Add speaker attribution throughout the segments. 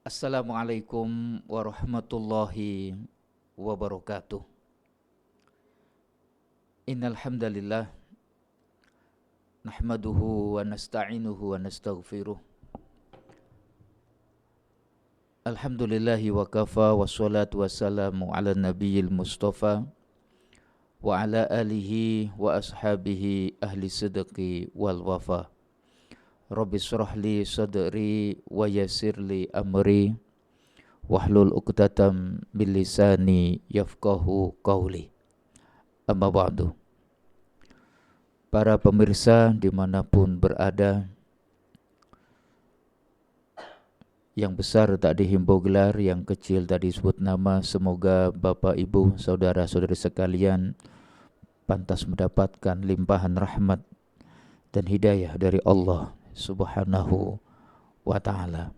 Speaker 1: Assalamualaikum warahmatullahi wabarakatuh. Innal hamdalillah nahmaduhu wa nasta'inuhu wa nastaghfiruh. Alhamdulillahi wa kafa wassalatu wassalamu ala nabiyil mustafa wa ala alihi wa ashabihi ahli sidqi wal wafa. Rabbi shrah li sadri wa yassir li amri wahlul 'uqdatam min lisani yafqahu qawli. Amma ba'du. Para pemirsa dimanapun berada, yang besar tak dihimbau gelar, yang kecil tak disebut nama. Semoga Bapak, Ibu, Saudara-saudari sekalian pantas mendapatkan limpahan rahmat dan hidayah dari Allah Subhanahu wa ta'ala.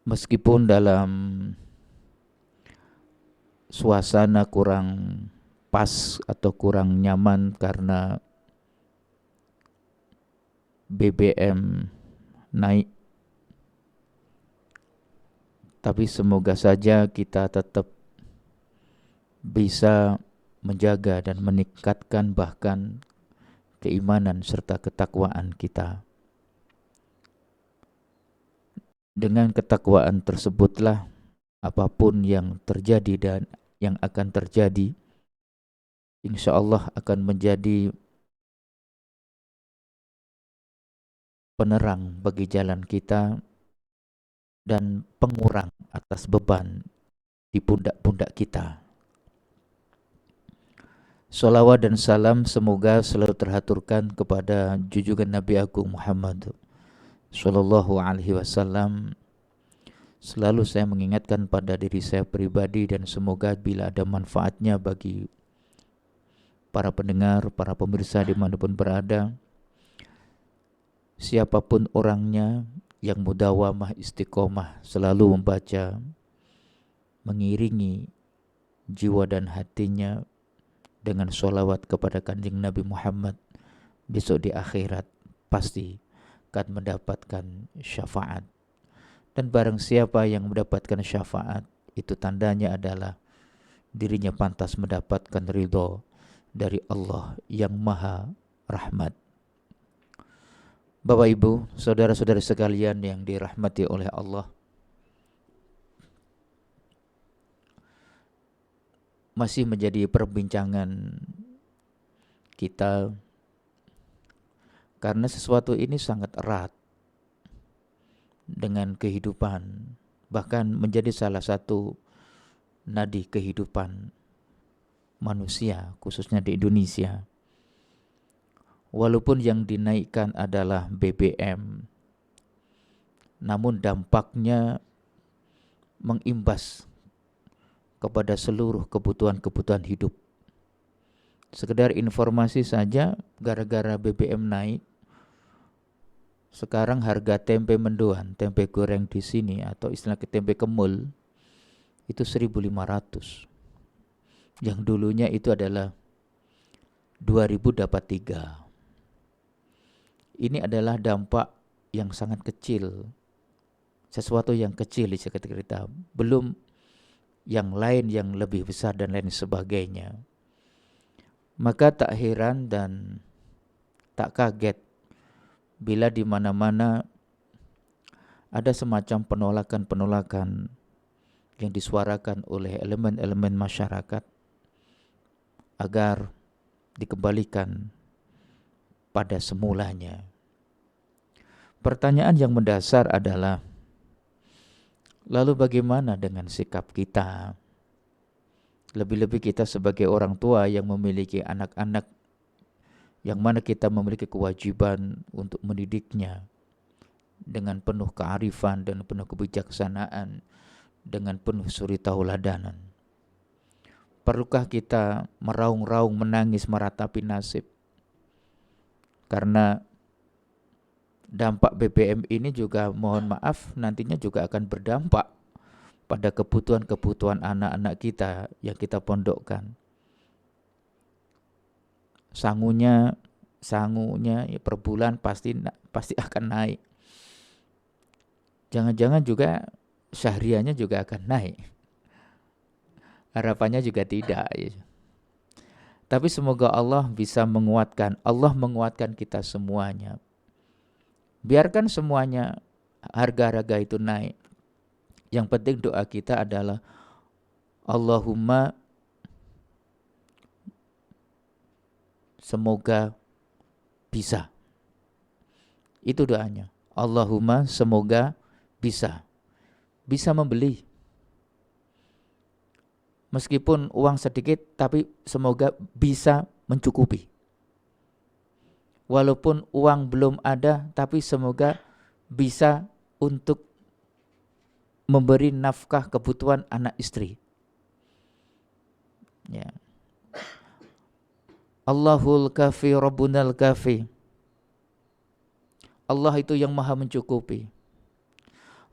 Speaker 1: Meskipun dalam suasana kurang pas atau kurang nyaman karena BBM naik, tapi semoga saja kita tetap bisa menjaga dan meningkatkan bahkan keimanan serta ketakwaan kita. Dengan ketakwaan tersebutlah apapun yang terjadi dan yang akan terjadi, insya Allah akan menjadi penerang bagi jalan kita dan pengurang atas beban di pundak-pundak kita. Salawat dan salam semoga selalu terhaturkan kepada junjungan Nabi Agung Muhammad Sallallahu Alaihi Wasallam. Selalu saya mengingatkan pada diri saya pribadi dan semoga bila ada manfaatnya bagi para pendengar, para pemirsa dimanapun berada, siapapun orangnya yang mudawamah istiqomah selalu membaca, mengiringi jiwa dan hatinya dengan sholawat kepada kanjeng Nabi Muhammad, besok di akhirat pasti akan mendapatkan syafaat. Dan barang siapa yang mendapatkan syafaat, itu tandanya adalah dirinya pantas mendapatkan ridho dari Allah yang maha rahmat. Bapak, Ibu, saudara-saudari sekalian yang dirahmati oleh Allah, masih menjadi perbincangan kita karena sesuatu ini sangat erat dengan kehidupan, bahkan menjadi salah satu nadi kehidupan manusia, khususnya di Indonesia. Walaupun yang dinaikkan adalah BBM, namun dampaknya mengimbas kepada seluruh kebutuhan-kebutuhan hidup. Sekedar informasi saja, gara-gara BBM naik, sekarang harga tempe mendoan, tempe goreng di sini atau istilah tempe kemul itu 1.500. Yang dulunya itu adalah 2.000 dapat 3. Ini adalah dampak yang sangat kecil, sesuatu yang kecil di sekitar kita, belum yang lain yang lebih besar dan lain sebagainya. Maka tak heran dan tak kaget bila di mana-mana ada semacam penolakan-penolakan yang disuarakan oleh elemen-elemen masyarakat agar dikembalikan pada semulanya. Pertanyaan yang mendasar adalah, lalu bagaimana dengan sikap kita? Lebih-lebih kita sebagai orang tua yang memiliki anak-anak, yang mana kita memiliki kewajiban untuk mendidiknya dengan penuh kearifan dan penuh kebijaksanaan, dengan penuh suri tauladanan. Perlukah kita meraung-raung, menangis, meratapi nasib? Karena dampak BBM ini juga, mohon maaf, nantinya juga akan berdampak pada kebutuhan-kebutuhan anak-anak kita yang kita pondokkan. Sangunya ya per bulan pasti akan naik. Jangan-jangan juga syahriahnya juga akan naik. Harapannya juga tidak. Ya. Tapi semoga Allah bisa menguatkan. Allah menguatkan kita semuanya. Biarkan semuanya harga-harga itu naik. Yang penting doa kita adalah Allahumma semoga bisa. Itu doanya. Allahumma semoga bisa. Bisa membeli. Meskipun uang sedikit, tapi semoga bisa mencukupi. Walaupun uang belum ada, tapi semoga bisa untuk memberi nafkah kebutuhan anak istri. Ya. Allahul kafi Rabbunal kafi. Allah itu yang maha mencukupi.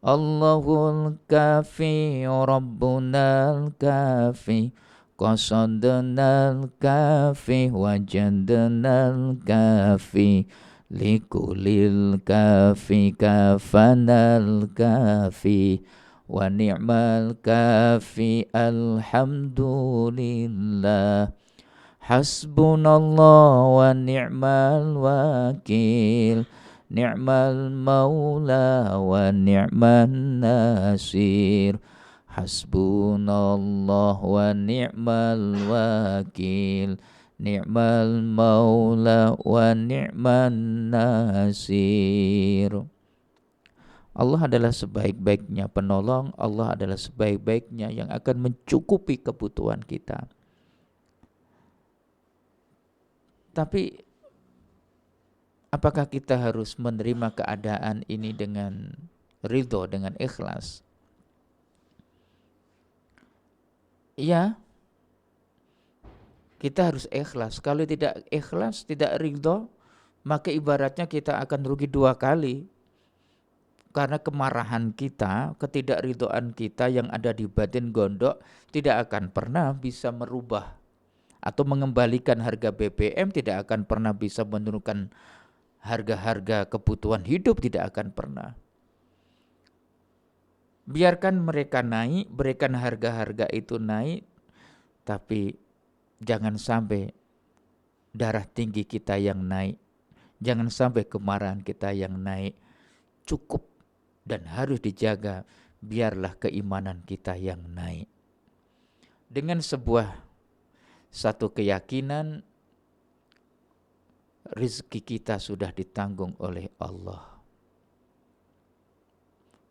Speaker 1: Allahul kafi Rabbunal kafi qasadnal kafi wajadnal kafi likulil kafi kafanal kafi wa ni'mal kafi alhamdulillah hasbunallah wa ni'mal wakil ni'mal maula wa ni'man nasir hasbunallah wa ni'mal wakil ni'mal maula wa ni'man nasir. Allah adalah sebaik-baiknya penolong, Allah adalah sebaik-baiknya yang akan mencukupi kebutuhan kita. Tapi apakah kita harus menerima keadaan ini dengan ridho, dengan ikhlas? Ya, kita harus ikhlas. Kalau tidak ikhlas, tidak ridho, maka ibaratnya kita akan rugi dua kali. Karena kemarahan kita, ketidakridhoan kita yang ada di batin gondok tidak akan pernah bisa merubah atau mengembalikan harga BBM, tidak akan pernah bisa menurunkan harga-harga kebutuhan hidup, tidak akan pernah. Biarkan mereka naik, berikan harga-harga itu naik, tapi jangan sampai darah tinggi kita yang naik, jangan sampai kemarahan kita yang naik. Cukup dan harus dijaga, biarlah keimanan kita yang naik. Dengan satu keyakinan, rezeki kita sudah ditanggung oleh Allah.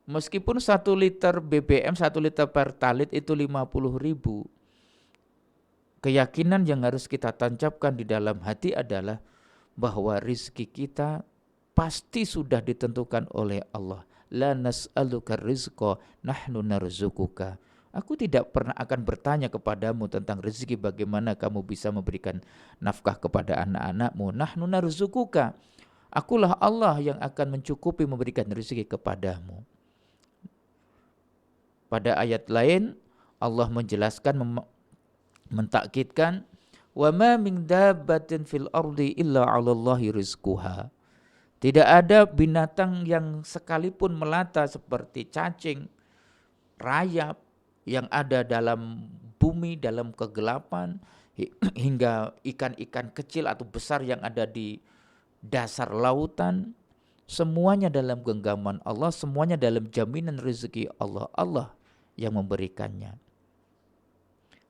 Speaker 1: Meskipun 1 liter BBM, 1 liter Pertalite itu 50.000. Keyakinan yang harus kita tancapkan di dalam hati adalah bahwa rezeki kita pasti sudah ditentukan oleh Allah. La nas'aluka rizqa, nahnu narzukuka. Aku tidak pernah akan bertanya kepadamu tentang rezeki, bagaimana kamu bisa memberikan nafkah kepada anak-anakmu. Nahnu narzukuka. Akulah Allah yang akan mencukupi memberikan rezeki kepadamu. Pada ayat lain Allah menjelaskan, mentakkidkan, wa ma min dabbatin fil ardi illa 'alallahi rizquha. Tidak ada binatang yang sekalipun melata seperti cacing, rayap yang ada dalam bumi, dalam kegelapan, hingga ikan-ikan kecil atau besar yang ada di dasar lautan, semuanya dalam genggaman Allah, semuanya dalam jaminan rezeki Allah. Allah yang memberikannya.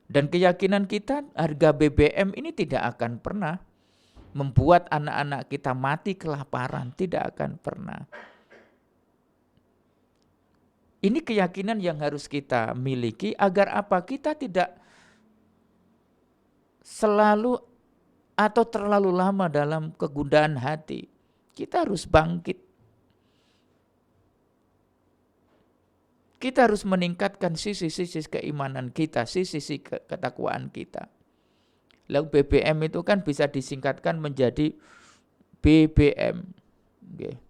Speaker 1: Dan keyakinan kita, harga BBM ini tidak akan pernah membuat anak-anak kita mati kelaparan, tidak akan pernah. Ini keyakinan yang harus kita miliki agar apa? Kita tidak selalu atau terlalu lama dalam kegundahan hati. Kita harus bangkit. Kita harus meningkatkan sisi-sisi keimanan kita, sisi-sisi ketakwaan kita. Lalu BBM itu kan bisa disingkatkan menjadi BBM. Okay.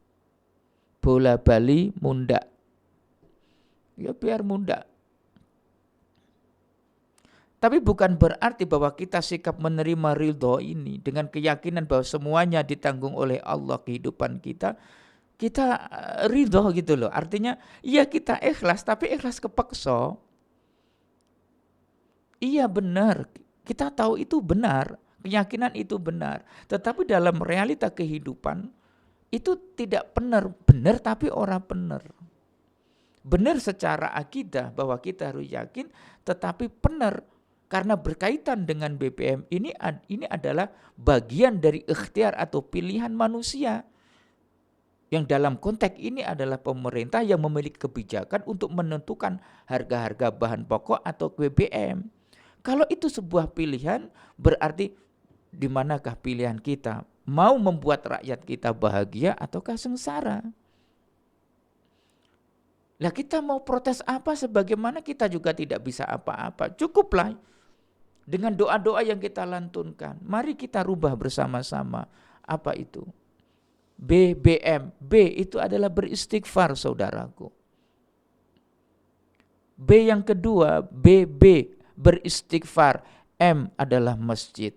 Speaker 1: Bola Bali Munda. Ya biar Munda. Tapi bukan berarti bahwa kita sikap menerima ridho ini dengan keyakinan bahwa semuanya ditanggung oleh Allah kehidupan kita, kita ridho gitu loh. Artinya iya kita ikhlas, tapi ikhlas kepeksa. Iya benar, kita tahu itu benar, keyakinan itu benar. Tetapi dalam realita kehidupan itu tidak benar, benar tapi orang benar. Benar secara akidah bahwa kita harus yakin, tetapi benar karena berkaitan dengan BBM ini adalah bagian dari ikhtiar atau pilihan manusia. Yang dalam konteks ini adalah pemerintah yang memiliki kebijakan untuk menentukan harga-harga bahan pokok atau BBM. Kalau itu sebuah pilihan, berarti di manakah pilihan kita? Mau membuat rakyat kita bahagia ataukah sengsara? Lah kita mau protes apa sebagaimana kita juga tidak bisa apa-apa. Cukuplah dengan doa-doa yang kita lantunkan. Mari kita rubah bersama-sama. Apa itu? BBM. B itu adalah beristighfar, saudaraku. B yang kedua, BB, beristighfar. M adalah masjid.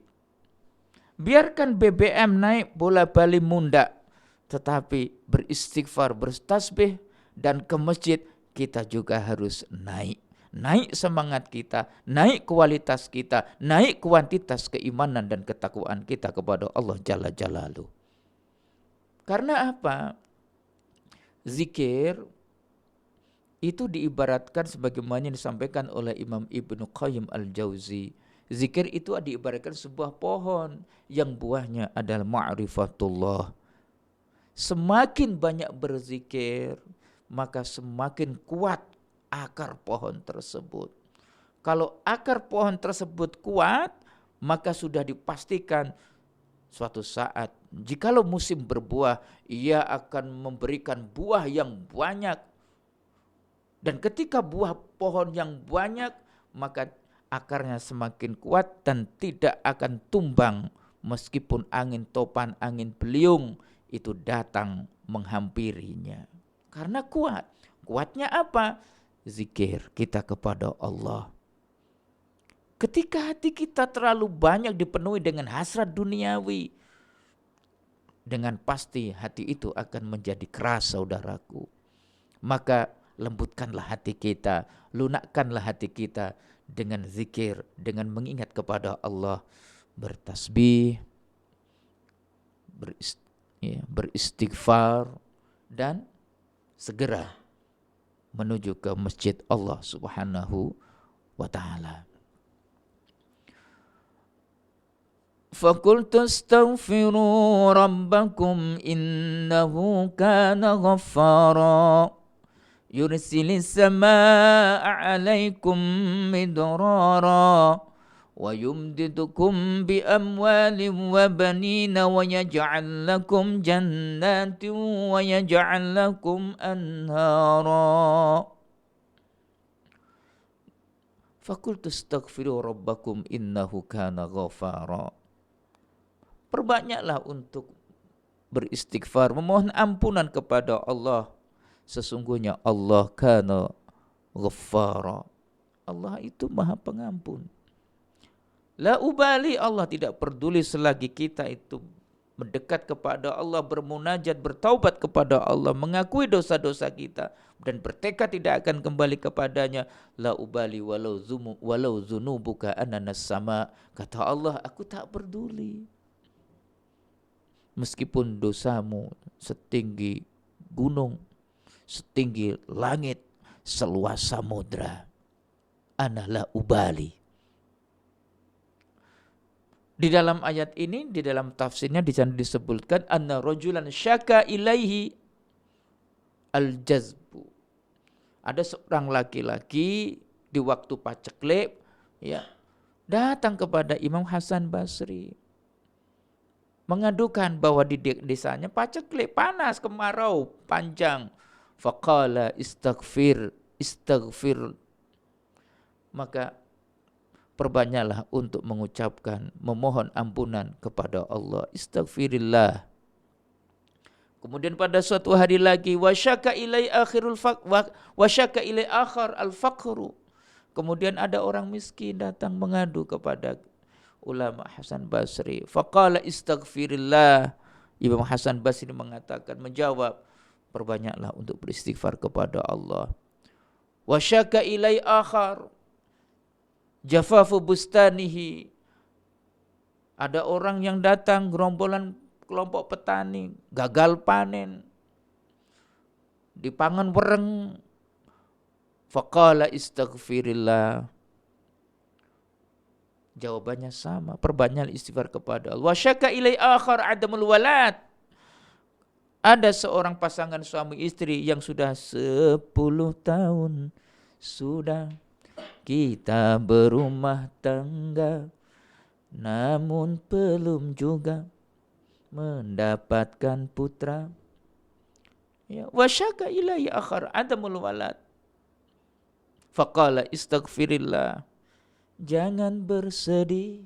Speaker 1: Biarkan BBM naik bola-bali munda, tetapi beristighfar, bertasbih, dan ke masjid kita juga harus naik. Naik semangat kita, naik kualitas kita, naik kuantitas keimanan dan ketakwaan kita kepada Allah Jalla Jalaluh. Karena apa? Zikir itu diibaratkan sebagaimana yang disampaikan oleh Imam Ibnu Qayyim Al-Jauzi. Zikir itu diibaratkan sebuah pohon yang buahnya adalah ma'rifatullah. Semakin banyak berzikir, maka semakin kuat akar pohon tersebut. Kalau akar pohon tersebut kuat, maka sudah dipastikan suatu saat jikalau musim berbuah, ia akan memberikan buah yang banyak. Dan ketika buah pohon yang banyak, maka akarnya semakin kuat dan tidak akan tumbang meskipun angin topan, angin beliung itu datang menghampirinya. Karena kuat. Kuatnya apa? Zikir kita kepada Allah. Ketika hati kita terlalu banyak dipenuhi dengan hasrat duniawi, dengan pasti hati itu akan menjadi keras, saudaraku. Maka lembutkanlah hati kita, lunakkanlah hati kita dengan zikir, dengan mengingat kepada Allah, bertasbih, beristighfar, dan segera menuju ke masjid Allah Subhanahu wa ta'ala. فَقُلْتُ اسْتَغْفِرُوا رَبَّكُمْ إِنَّهُ كَانَ غَفَّارًا يُرْسِلِ السَّمَاءَ عَلَيْكُمْ مِدْرَارًا وَيُمْدِدْكُمْ بِأَمْوَالٍ وَبَنِينَ وَيَجْعَلْ لَكُمْ جَنَّاتٍ وَيَجْعَلْ لَكُمْ أَنْهَارًا فَقُلْتُ اسْتَغْفِرُوا رَبَّكُمْ إِنَّهُ كَانَ غَفَّارًا. Perbanyaklah untuk beristighfar, memohon ampunan kepada Allah. Sesungguhnya Allah kana ghaffara. Allah itu Maha Pengampun. La ubali, Allah tidak peduli selagi kita itu mendekat kepada Allah, bermunajat, bertaubat kepada Allah, mengakui dosa-dosa kita dan bertekad tidak akan kembali kepadanya. La ubali walau zunubuka ananas sama. Kata Allah, aku tak peduli. Meskipun dosamu setinggi gunung, setinggi langit, seluas samudra, ana la ubali. Di dalam ayat ini, di dalam tafsirnya disebutkan anna rajulan syaka ilaihi al-jazbu. Ada seorang laki-laki di waktu paceklik, ya, datang kepada Imam Hasan Basri, mengadukan bahwa di desanya paceklik, panas, kemarau panjang. Faqala istaghfir. Maka perbanyaklah untuk mengucapkan, memohon ampunan kepada Allah. Istaghfirillah. Kemudian pada suatu hari lagi, wasyaka ilai akhar al-faqru. Kemudian ada orang miskin datang mengadu kepada ulama Hasan Basri. Faqala istaghfirillah. Imam Hasan Basri mengatakan, menjawab, Perbanyaklah untuk beristighfar kepada Allah. Wa syaka ilai akhar jafafu bustanihi. Ada orang yang datang gerombolan kelompok petani, gagal panen, dipangan wereng. Faqala istaghfirillah. Jawabannya sama, perbanyak istighfar kepada Allah. Wa syaka ilai akhar adamul walad. Ada seorang pasangan suami istri yang sudah 10 tahun sudah kita berumah tangga, namun belum juga mendapatkan putra. Ya, wa syaka ilai akhar adamul walad. Faqala istaghfirillah. Jangan bersedih,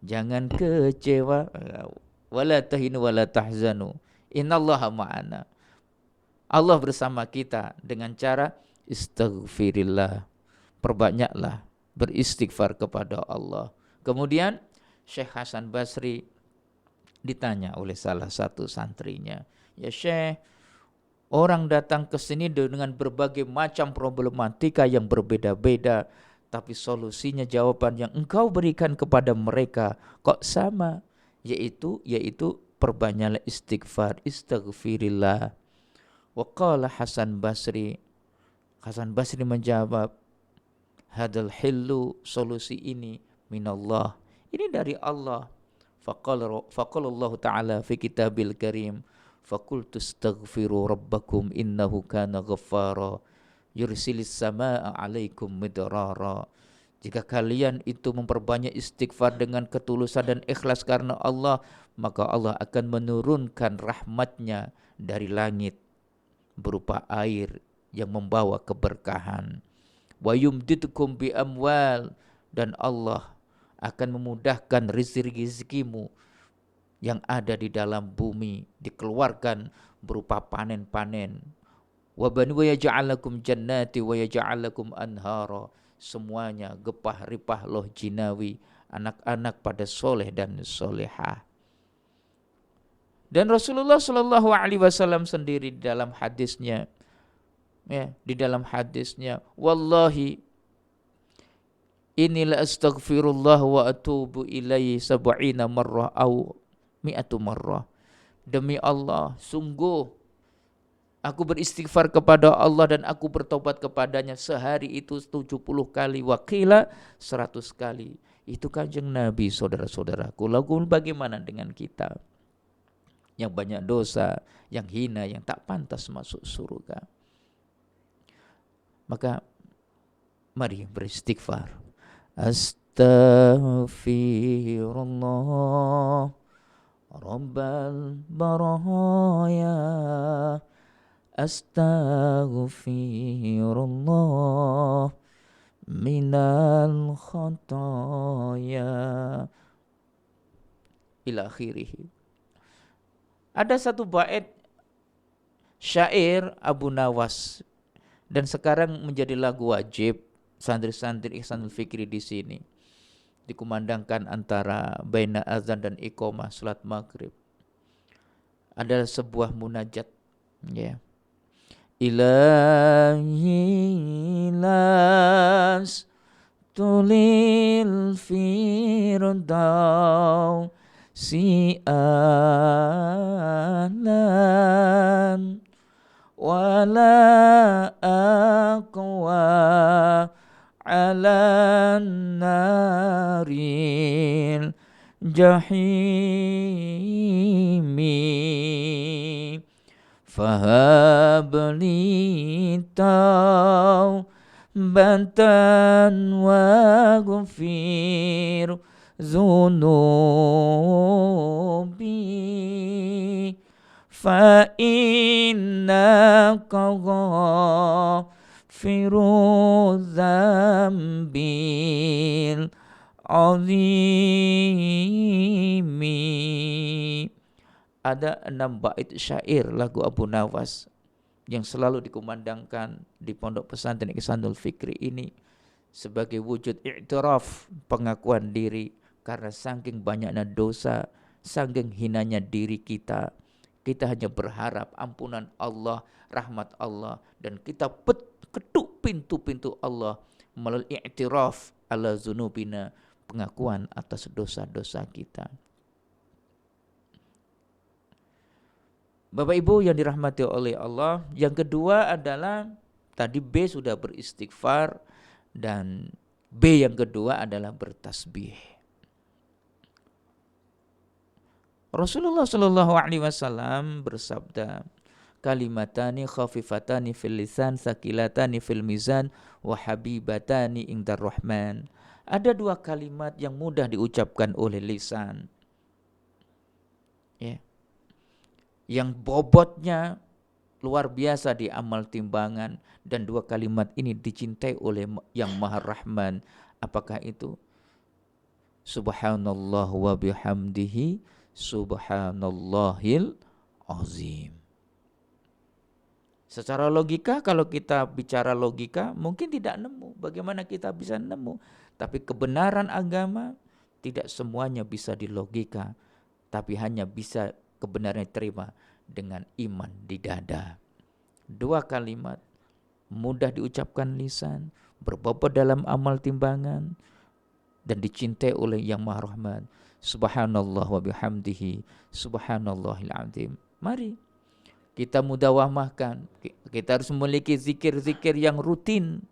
Speaker 1: jangan kecewa. Wala tahinu wala tahzanu. Innallaha ma'ana. Allah bersama kita dengan cara istaghfirillah. Perbanyaklah beristighfar kepada Allah. Kemudian Syekh Hasan Basri ditanya oleh salah satu santrinya, ya Syekh, orang datang ke sini dengan berbagai macam problematika yang berbeda-beda, tapi solusinya, jawaban yang engkau berikan kepada mereka kok sama, yaitu perbanyaklah istighfar, istaghfirillah. Wa qala Hasan Basri menjawab, hadal hillu, solusi ini minallah, ini dari Allah. Faqala Allah Ta'ala fi kitabil karim, faqultu astaghfiru rabbakum innahu kana ghaffara yursilis samaa alaikum midrara. Jika kalian itu memperbanyak istighfar dengan ketulusan dan ikhlas karena Allah, maka Allah akan menurunkan rahmatnya dari langit berupa air yang membawa keberkahan. Wa yumditukum bi amwal, dan Allah akan memudahkan rezeki-rezekimu yang ada di dalam bumi, dikeluarkan berupa panen-panen. Wa bani wa yaj'al lakum jannati wa yaj'al lakum anhara. Semuanya gepah ripah loh jinawi, anak-anak pada soleh dan solehah. Dan Rasulullah Shallallahu Alaihi Wasallam sendiri di dalam hadisnya, wallahi inilah astaghfirullah wa atubu ilaihi sab'ina marrah au mi'atu marrah. Demi Allah, sungguh aku beristighfar kepada Allah dan aku bertobat kepadanya sehari itu 70 kali, wakila 100 kali. Itu Kanjeng Nabi, saudara-saudaraku. Lalu bagaimana dengan kita yang banyak dosa, yang hina, yang tak pantas masuk surga? Maka mari beristighfar. Astaghfirullah Rabbal baraya, astaghfirullah minal khataya ila akhirih. Ada satu bait syair Abu Nawas dan sekarang menjadi lagu wajib santri-santri Ihsanul Fikri di sini, dikumandangkan antara baina azan dan iqamah salat maghrib. Ada sebuah munajat, ya. Ilahi las tulil firdaw si alan wala aqwa ala naril jahimi fahabli taubatan wa ghufir zunubi fa innaka ghafiru dzambil azimi. Ada 6 bait syair lagu Abu Nawas yang selalu dikumandangkan di pondok pesantren Ihsanul Fikri ini sebagai wujud i'tiraf, pengakuan diri, karena saking banyaknya dosa, saking hinanya diri kita Kita hanya berharap ampunan Allah, rahmat Allah, dan kita ketuk pintu-pintu Allah melalui i'tiraf ala zunubina, pengakuan atas dosa-dosa kita. Bapak Ibu yang dirahmati oleh Allah, yang kedua adalah tadi B sudah beristighfar, dan B yang kedua adalah bertasbih. Rasulullah Shallallahu Alaihi Wasallam bersabda, kalimatani khafifatani fil lisan, sakilatani fil mizan, wa habibatani indar rahman. Ada dua kalimat yang mudah diucapkan oleh lisan, ya, yang bobotnya luar biasa di amal timbangan, dan dua kalimat ini dicintai oleh yang Maha Rahman. Apakah itu? Subhanallah wa bihamdihi, subhanallahil azim. Secara logika, kalau kita bicara logika mungkin tidak nemu. Bagaimana kita bisa nemu? Tapi kebenaran agama tidak semuanya bisa dilogika, tapi hanya bisa kebenaran diterima dengan iman di dada. Dua kalimat mudah diucapkan lisan, berbobot dalam amal timbangan, dan dicintai oleh yang Maha Rahman. Subhanallah wa bihamdihi, subhanallahil azim. Mari kita mudawamahkan. Kita harus memiliki zikir-zikir yang rutin,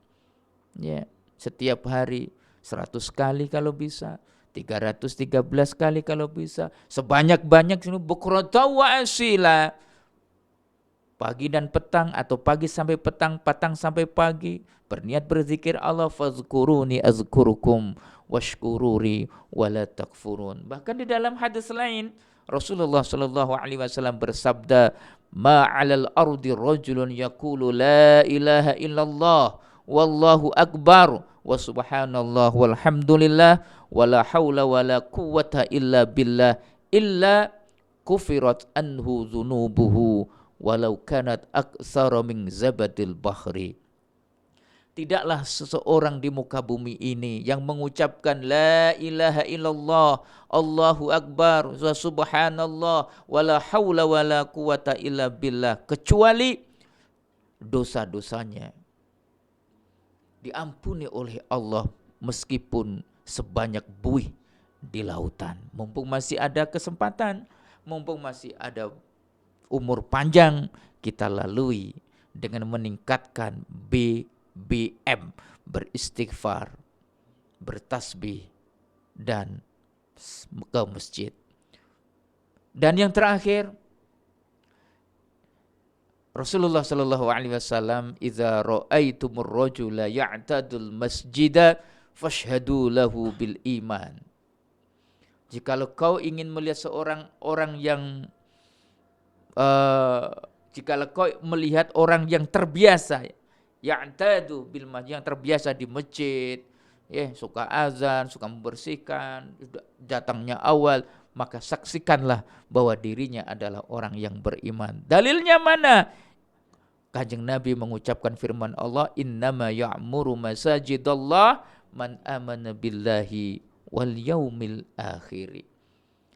Speaker 1: ya, setiap hari 100 kali kalau bisa, 313 kali kalau bisa, sebanyak-banyak bukrata wa asila, pagi dan petang atau pagi sampai petang, petang sampai pagi, berniat berzikir Allah, fazkuruni azkurukum washkururi wala takfurun. Bahkan di dalam hadis lain Rasulullah Shallallahu Alaihi Wasallam bersabda, ma 'alal ardi rajulun yaqulu la ilaha illallah wallahu akbar wa subhanallah walhamdulillah wala haula wala quwwata illa billah illa kufirat anhu dzunubuhu walau kanat aktsara min zabadil bahri. Tidaklah seseorang di muka bumi ini yang mengucapkan la ilaha illallah, Allahu akbar, wa subhanallah, wala haula wala quwata illa billah, kecuali dosa-dosanya diampuni oleh Allah meskipun sebanyak buih di lautan. Mumpung masih ada kesempatan, mumpung masih ada umur panjang, kita lalui dengan meningkatkan BBM, beristighfar, bertasbih, dan ke masjid. Dan yang terakhir, Rasulullah Shallallahu Alaihi Wasallam, "Idza ra'aitumur rajula ya'tadul masjida fashhadu lahu bil iman." Jikalau kau ingin melihat seorang orang yang jikalau kau melihat orang yang terbiasa ya'tadu bil masjid, yang terbiasa di masjid, ya, suka azan, suka membersihkan, datangnya awal, maka saksikanlah bahwa dirinya adalah orang yang beriman. Dalilnya mana? Kanjeng Nabi mengucapkan firman Allah, innama ya'muru masajidallah man amana billahi wal yaumil akhir.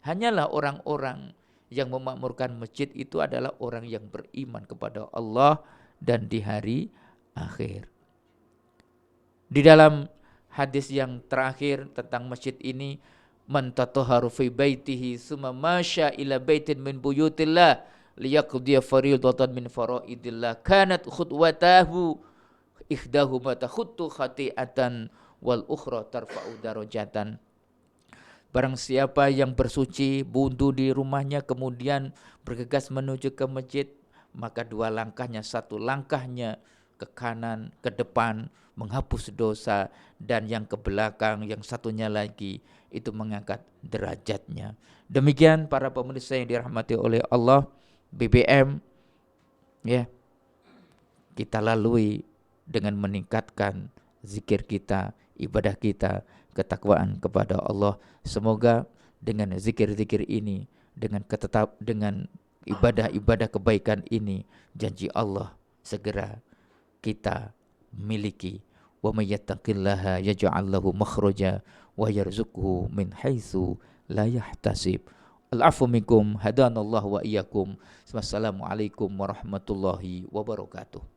Speaker 1: Hanyalah orang-orang yang memakmurkan masjid itu adalah orang yang beriman kepada Allah dan di hari akhir. Di dalam hadis yang terakhir tentang masjid ini, man tatahharu fi baitihi summa masya ila baitin min buyutillah liyaqdiya fariidatan min faraidillah kanat khutwatahu ihdahuma takhuttu khati'atan wal ukhra tarfa'u darajatan. Barang siapa yang bersuci, wudhu di rumahnya, kemudian bergegas menuju ke masjid, maka dua langkahnya, satu langkahnya ke kanan, ke depan, menghapus dosa, dan yang ke belakang, yang satunya lagi, itu mengangkat derajatnya. Demikian para pemirsa yang dirahmati oleh Allah, BBM, ya, kita lalui dengan meningkatkan zikir kita, ibadah kita, ketakwaan kepada Allah. Semoga dengan zikir-zikir ini, dengan ibadah-ibadah kebaikan ini, janji Allah segera kita miliki. Wa may yattaqillaha yaj'al lahu makhraja wa yarzuqhu min haitsu la yahtasib. Al-afu minkum hadanallahu wa iyyakum. Wassalamualaikum warahmatullahi wabarakatuh.